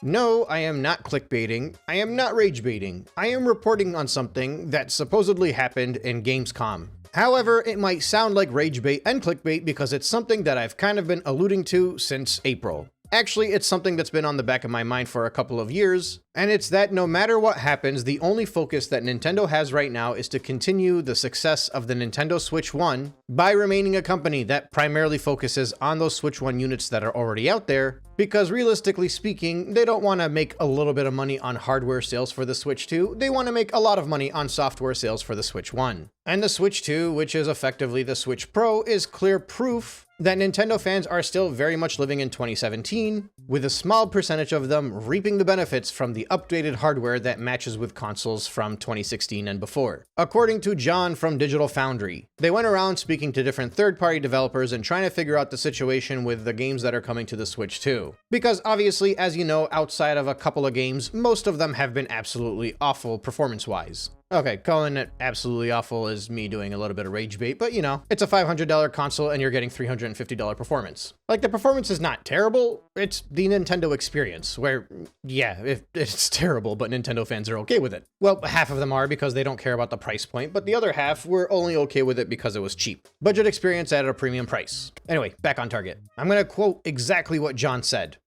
No, I am not clickbaiting. I am not rage baiting. I am reporting on something that supposedly happened in Gamescom. However, it might sound like rage bait and clickbait because it's something that I've kind of been alluding to since April. Actually, it's something that's been on the back of my mind for a couple of years, and it's that no matter what happens, the only focus that Nintendo has right now is to continue the success of the Nintendo Switch 1 by remaining a company that primarily focuses on those Switch 1 units that are already out there, because realistically speaking, they don't want to make a little bit of money on hardware sales for the Switch 2, they want to make a lot of money on software sales for the Switch 1. And the Switch 2, which is effectively the Switch Pro, is clear proof that Nintendo fans are still very much living in 2017, with a small percentage of them reaping the benefits from the updated hardware that matches with consoles from 2016 and before. According to John from Digital Foundry, they went around speaking to different third-party developers and trying to figure out the situation with the games that are coming to the Switch 2. Because obviously, as you know, outside of a couple of games, most of them have been absolutely awful performance-wise. Okay, calling it absolutely awful is me doing a little bit of rage bait, but you know, it's a $500 console and you're getting $350 performance. Like, the performance is not terrible, it's the Nintendo experience, where, yeah, it's terrible, but Nintendo fans are okay with it. Well, half of them are because they don't care about the price point, but the other half were only okay with it because it was cheap. Budget experience at a premium price. Anyway, back on target. I'm gonna quote exactly what John said.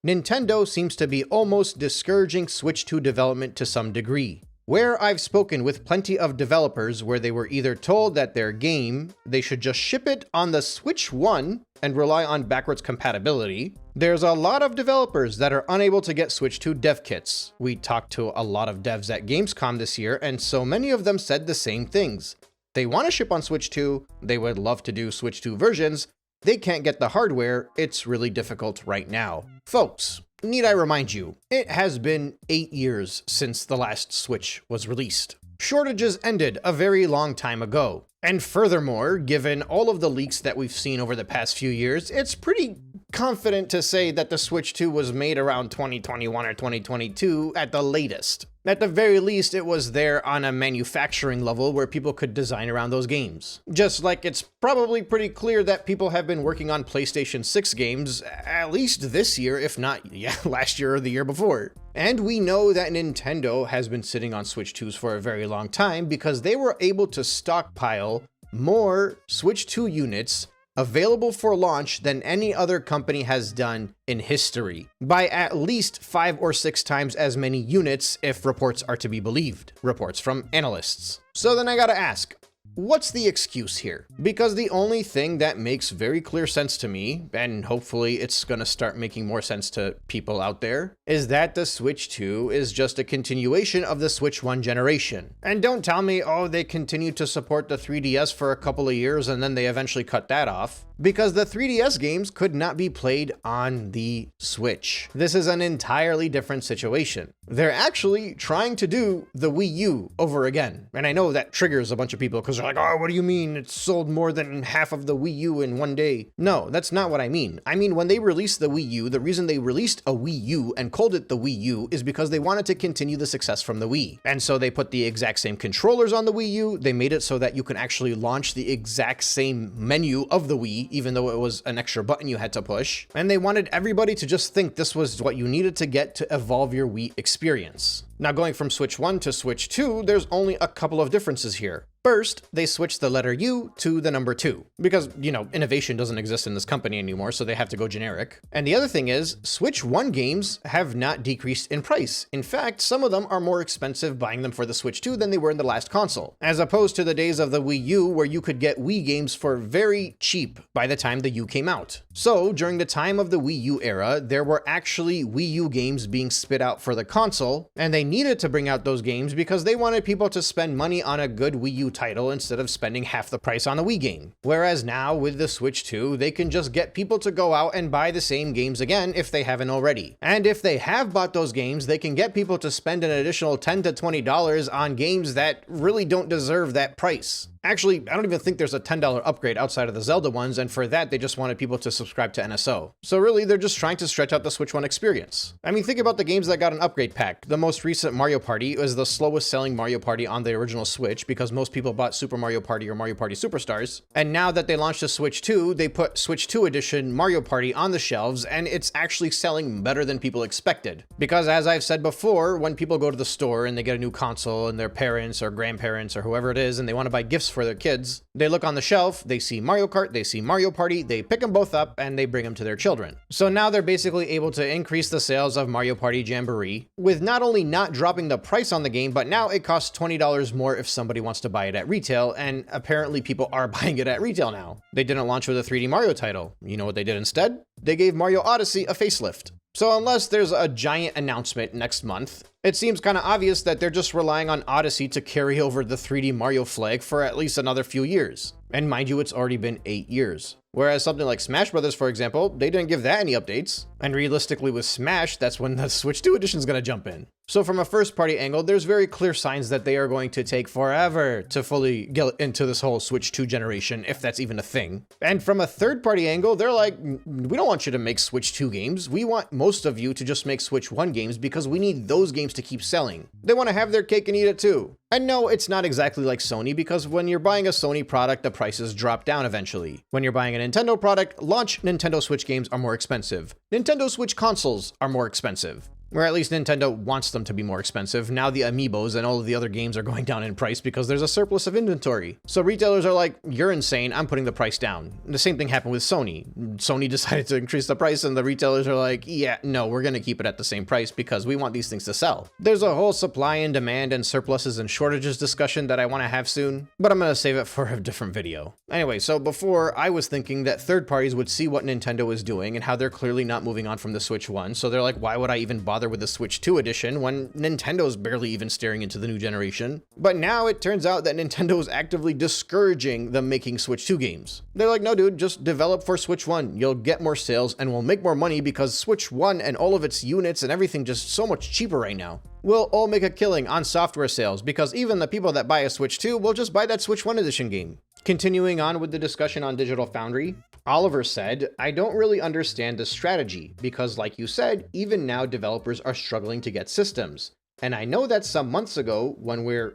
Nintendo seems to be almost discouraging Switch 2 development to some degree. Where I've spoken with plenty of developers where they were either told that their game, they should just ship it on the Switch 1 and rely on backwards compatibility, there's a lot of developers that are unable to get Switch 2 dev kits. We talked to a lot of devs at Gamescom this year, and so many of them said the same things. They want to ship on Switch 2, they would love to do Switch 2 versions, they can't get the hardware, it's really difficult right now. Folks, need I remind you, it has been 8 years since the last Switch was released. Shortages ended a very long time ago. And furthermore, given all of the leaks that we've seen over the past few years, it's pretty confident to say that the Switch 2 was made around 2021 or 2022 at the latest. At the very least, it was there on a manufacturing level where people could design around those games. Just like it's probably pretty clear that people have been working on PlayStation 6 games at least this year, if not, last year or the year before. And we know that Nintendo has been sitting on Switch 2s for a very long time because they were able to stockpile more Switch 2 units available for launch than any other company has done in history, by at least 5 or 6 times as many units if reports are to be believed, reports from analysts. So then I gotta ask, what's the excuse here? Because the only thing that makes very clear sense to me, and hopefully it's gonna start making more sense to people out there, is that the Switch 2 is just a continuation of the Switch 1 generation. And don't tell me, oh, they continued to support the 3DS for a couple of years and then they eventually cut that off. Because the 3DS games could not be played on the Switch. This is an entirely different situation. They're actually trying to do the Wii U over again. And I know that triggers a bunch of people because they're like, oh, what do you mean it's sold more than half of the Wii U in one day? No, that's not what I mean. I mean, when they released the Wii U, the reason they released a Wii U and called it the Wii U is because they wanted to continue the success from the Wii. And so they put the exact same controllers on the Wii U. They made it so that you can actually launch the exact same menu of the Wii, even though it was an extra button you had to push. And they wanted everybody to just think this was what you needed to get to evolve your Wii experience. Now, going from Switch 1 to Switch 2, there's only a couple of differences here. First, they switched the letter U to the number 2, because, you know, innovation doesn't exist in this company anymore, so they have to go generic. And the other thing is, Switch 1 games have not decreased in price. In fact, some of them are more expensive buying them for the Switch 2 than they were in the last console, as opposed to the days of the Wii U where you could get Wii games for very cheap by the time the U came out. So, during the time of the Wii U era, there were actually Wii U games being spit out for the console, and they needed to bring out those games because they wanted people to spend money on a good Wii U title instead of spending half the price on a Wii game. Whereas now with the Switch 2, they can just get people to go out and buy the same games again if they haven't already. And if they have bought those games, they can get people to spend an additional $10 to $20 on games that really don't deserve that price. Actually, I don't even think there's a $10 upgrade outside of the Zelda ones, and for that, they just wanted people to subscribe to NSO. So really, they're just trying to stretch out the Switch 1 experience. I mean, think about the games that got an upgrade pack. The most recent Mario Party was the slowest selling Mario Party on the original Switch because most people bought Super Mario Party or Mario Party Superstars. And now that they launched the Switch 2, they put Switch 2 edition Mario Party on the shelves, and it's actually selling better than people expected. Because as I've said before, when people go to the store and they get a new console and their parents or grandparents or whoever it is, and they want to buy gifts for their kids, they look on the shelf, they see Mario Kart, they see Mario Party, they pick them both up and they bring them to their children. So now they're basically able to increase the sales of Mario Party Jamboree with not only not dropping the price on the game, but now it costs $20 more if somebody wants to buy it at retail, and apparently people are buying it at retail now. They didn't launch with a 3D Mario title. You know what they did instead? They gave Mario Odyssey a facelift. So unless there's a giant announcement next month, it seems kind of obvious that they're just relying on Odyssey to carry over the 3D Mario flag for at least another few years. And mind you, it's already been 8 years. Whereas something like Smash Brothers, for example, they didn't give that any updates. And realistically with Smash, that's when the Switch 2 edition is going to jump in. So from a first-party angle, there's very clear signs that they are going to take forever to fully get into this whole Switch 2 generation, if that's even a thing. And from a third-party angle, they're like, we don't want you to make Switch 2 games. We want most of you to just make Switch 1 games because we need those games to keep selling. They want to have their cake and eat it too. And no, it's not exactly like Sony, because when you're buying a Sony product, the prices drop down eventually. When you're buying a Nintendo product, launch Nintendo Switch games are more expensive. Nintendo Switch consoles are more expensive. Or at least Nintendo wants them to be more expensive. Now the amiibos and all of the other games are going down in price because there's a surplus of inventory. So retailers are like, you're insane, I'm putting the price down. And the same thing happened with Sony. Sony decided to increase the price and the retailers are like, yeah, no, we're gonna keep it at the same price because we want these things to sell. There's a whole supply and demand and surpluses and shortages discussion that I wanna have soon, but I'm gonna save it for a different video. Anyway, so before I was thinking that third parties would see what Nintendo is doing and how they're clearly not moving on from the Switch 1. So they're like, why would I even bother with the Switch 2 edition when Nintendo's barely even staring into the new generation? But now it turns out that Nintendo is actively discouraging them making Switch 2 games. They're like, no dude, just develop for Switch 1. You'll get more sales and we'll make more money because Switch 1 and all of its units and everything just so much cheaper right now. We'll all make a killing on software sales because even the people that buy a Switch 2 will just buy that Switch 1 edition game. Continuing on with the discussion on Digital Foundry, Oliver said, I don't really understand the strategy because like you said, even now developers are struggling to get systems. And I know that some months ago when we're,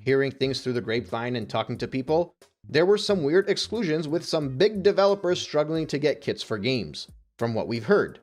hearing things through the grapevine and talking to people, there were some weird exclusions with some big developers struggling to get kits for games, from what we've heard.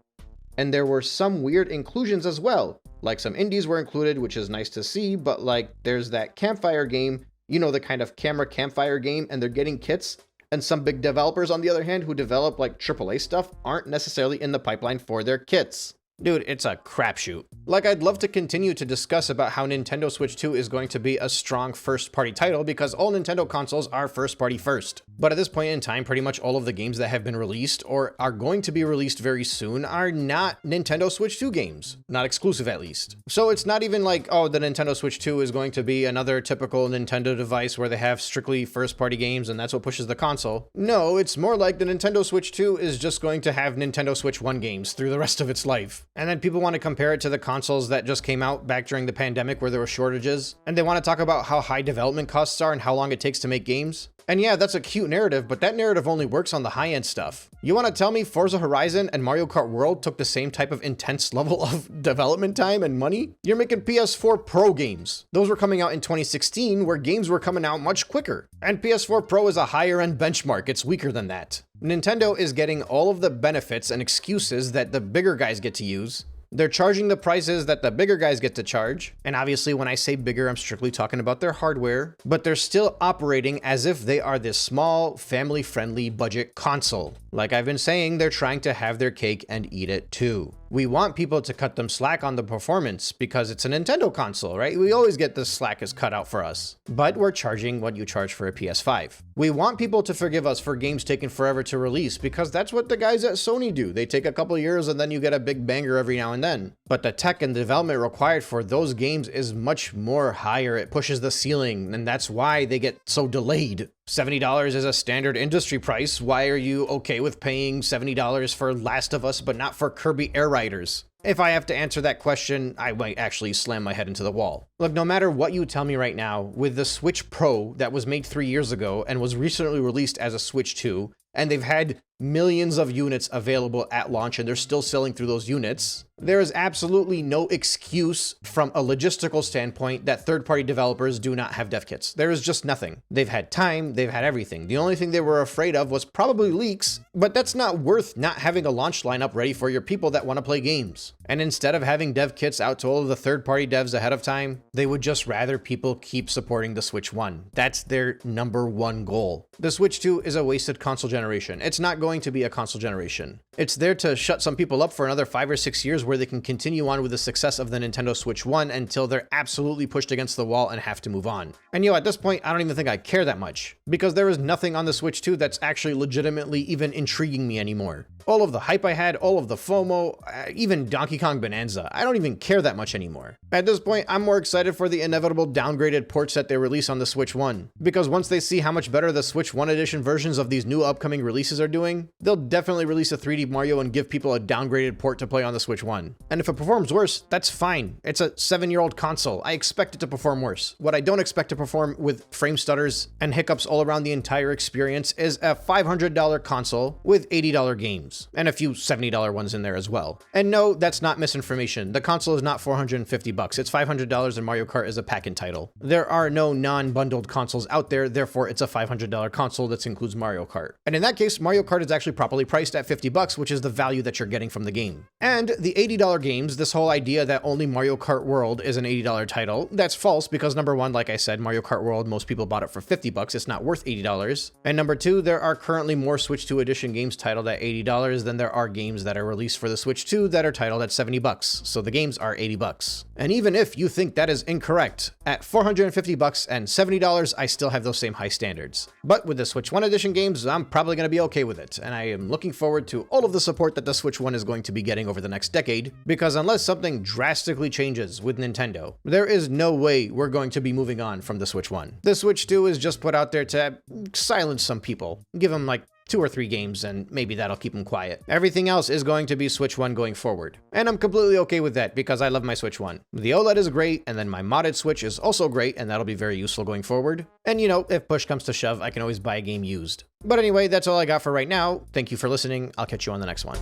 And there were some weird inclusions as well, like some indies were included, which is nice to see, but like there's that campfire game, the kind of camera campfire game, and they're getting kits. And some big developers, on the other hand, who develop like AAA stuff, aren't necessarily in the pipeline for their kits. Dude, it's a crapshoot. Like, I'd love to continue to discuss about how Nintendo Switch 2 is going to be a strong first-party title because all Nintendo consoles are first-party first. But at this point in time, pretty much all of the games that have been released or are going to be released very soon are not Nintendo Switch 2 games. Not exclusive, at least. So it's not even like, oh, the Nintendo Switch 2 is going to be another typical Nintendo device where they have strictly first-party games and that's what pushes the console. No, it's more like the Nintendo Switch 2 is just going to have Nintendo Switch 1 games through the rest of its life. And then people want to compare it to the consoles that just came out back during the pandemic where there were shortages. And they want to talk about how high development costs are and how long it takes to make games. And yeah, that's a cute narrative, but that narrative only works on the high-end stuff. You want to tell me Forza Horizon and Mario Kart World took the same type of intense level of development time and money? You're making PS4 Pro games. Those were coming out in 2016, where games were coming out much quicker. And PS4 Pro is a higher-end benchmark. It's weaker than that. Nintendo is getting all of the benefits and excuses that the bigger guys get to use. They're charging the prices that the bigger guys get to charge. And obviously when I say bigger, I'm strictly talking about their hardware, but they're still operating as if they are this small, family-friendly budget console. Like I've been saying, they're trying to have their cake and eat it too. We want people to cut them slack on the performance because it's a Nintendo console, right? We always get the slack is cut out for us. But we're charging what you charge for a PS5. We want people to forgive us for games taking forever to release because that's what the guys at Sony do. They take a couple years and then you get a big banger every now and then. But the tech and development required for those games is much more higher. It pushes the ceiling, and that's why they get so delayed. $70 is a standard industry price. Why are you okay with paying $70 for Last of Us but not for Kirby Air Riders? If I have to answer that question, I might actually slam my head into the wall. Look, no matter what you tell me right now, with the Switch Pro that was made 3 years ago and was recently released as a Switch 2, and they've had millions of units available at launch and they're still selling through those units, there is absolutely no excuse from a logistical standpoint that third-party developers do not have dev kits. There is just nothing. They've had time, they've had everything. The only thing they were afraid of was probably leaks, but that's not worth not having a launch lineup ready for your people that want to play games. And instead of having dev kits out to all of the third-party devs ahead of time, they would just rather people keep supporting the Switch 1. That's their #1 goal. The Switch 2 is a wasted console generation. It's not going to be a console generation. It's there to shut some people up for another 5 or 6 years where they can continue on with the success of the Nintendo Switch 1 until they're absolutely pushed against the wall and have to move on. And at this point, I don't even think I care that much, because there is nothing on the Switch 2 that's actually legitimately even intriguing me anymore. All of the hype I had, all of the FOMO, even Donkey Kong Bonanza, I don't even care that much anymore. At this point, I'm more excited for the inevitable downgraded ports that they release on the Switch 1, because once they see how much better the Switch 1 edition versions of these new upcoming releases are doing, they'll definitely release a 3D Mario and give people a downgraded port to play on the Switch 1. And if it performs worse, that's fine. It's a 7-year-old console. I expect it to perform worse. What I don't expect to perform with frame stutters and hiccups all around the entire experience is a $500 console with $80 games, and a few $70 ones in there as well. And no, that's not misinformation. The console is not $450. It's $500 and Mario Kart is a pack-in title. There are no non-bundled consoles out there, therefore it's a $500 console that includes Mario Kart. And in that case, Mario Kart is actually properly priced at $50, which is the value that you're getting from the game. And the $80 games, this whole idea that only Mario Kart World is an $80 title, that's false because #1, like I said, Mario Kart World, most people bought it for $50. It's not worth $80. And #2, there are currently more Switch 2 edition games titled at $80 than there are games that are released for the Switch 2 that are titled at $70. So the games are $80. And even if you think that is incorrect, at $450 and $70, I still have those same high standards. But with the Switch 1 edition games, I'm probably going to be okay with it. And I am looking forward to all of the support that the Switch 1 is going to be getting over the next decade, because unless something drastically changes with Nintendo, there is no way we're going to be moving on from the Switch 1. The Switch 2 is just put out there to silence some people, give them like 2 or 3 games, and maybe that'll keep them quiet. Everything else is going to be Switch 1 going forward. And I'm completely okay with that because I love my Switch 1. The OLED is great, and then my modded Switch is also great, and that'll be very useful going forward. And if push comes to shove, I can always buy a game used. But anyway, that's all I got for right now. Thank you for listening. I'll catch you on the next one.